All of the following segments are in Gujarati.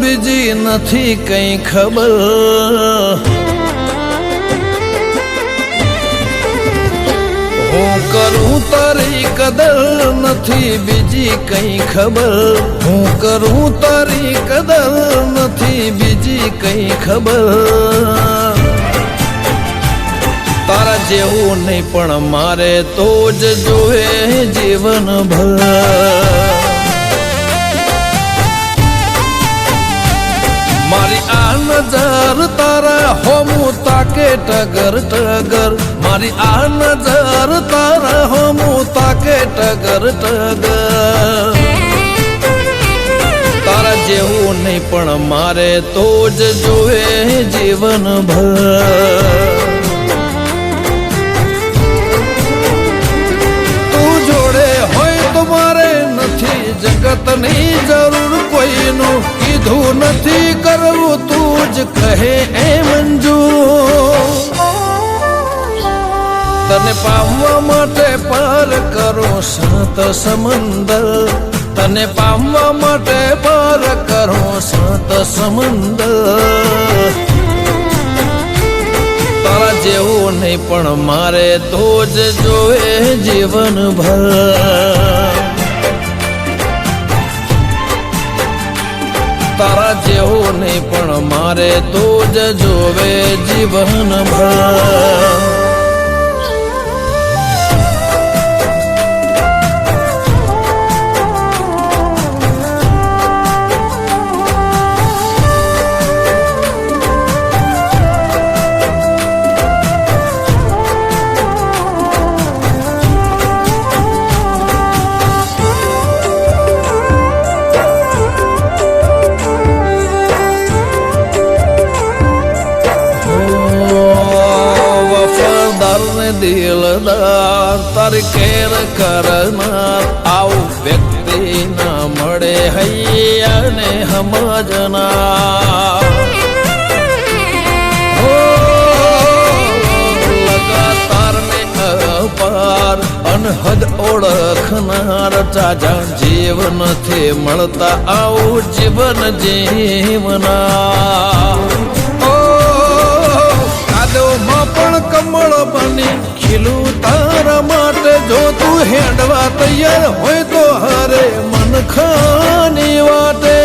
બીજી નથી કઈ ખબર, હું કરું તારી કદર નથી બીજી કઈ ખબર, હું કરું તારી કદર નથી બીજી કઈ ખબર. તારા જેવું નહીં પણ મારે તો જ જોવે જીવનભર. મારી આ નજર તારા હોમું તાકે ટગર ટગર, મારી આ નજર તારા હોમું તાકે ટગર ટગર. તારા જેવું નહીં પણ મારે તો જ જોવે જીવનભર. જગતની જરૂર કોઈનું કીધું નથી કરવું, તું જ કહે એ મંજૂર. તને પામવા માટે પાર કરો સાત સમંદર, તને પામવા માટે પાર કરો સાત સમંદર. તારા જેવું નહીં પણ મારે તો જ જોવે જીવનભર. તારા જેવું નહીં પણ મારે તો જ જોવે જીવનભર. દિલદાર તારી કેર કરનાર આવું વ્યક્તિ ના મળે હૈયાને સમજનાર. લગાતાર ને અપાર અનહદ ઓળખનાર ચાજા જીવ નથી મળતા આવું જીવન જીવનાર. કાદવમાં પણ કમળ બની ખીલું તારા માટે, જો તું હેડવા તૈયાર હોય તો હરે મન ખાની વાટે.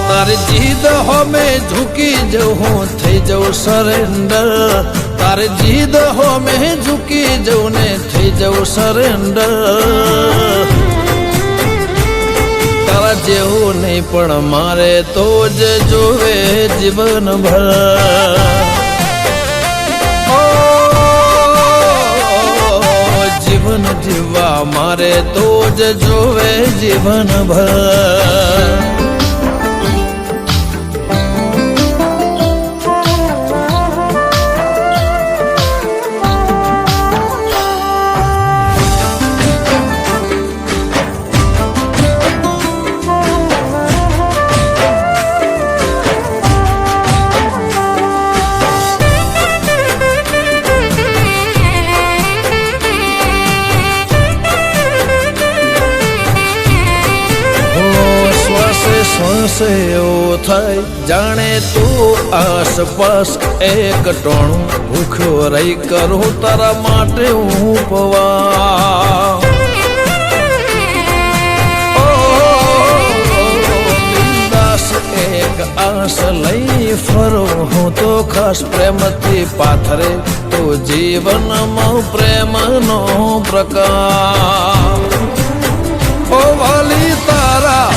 તારી જીદ હોમે ઝૂકી જવું થઈ જવું સરેન્ડર, તારી જીદ હોમે ઝૂકી જવું ને થઈ જવું સરેન્ડર. તારા જેવું નહીં પણ મારે તો જ જોવે જીવનભર. જીવન જીવવા મારે તો જ જોવે જીવનભર. શ્વાસે એવું થાય જાણે તું આસપાસ એક ટોણું ભૂખ્યો રહી કરું તારા માટે હું પવા. બિંદાસ એક આસ લઈ ફરું હું તો ખાસ પ્રેમથી પાથરે તો જીવનમાં પ્રેમનો પ્રકાર. ઓ વાલી તારા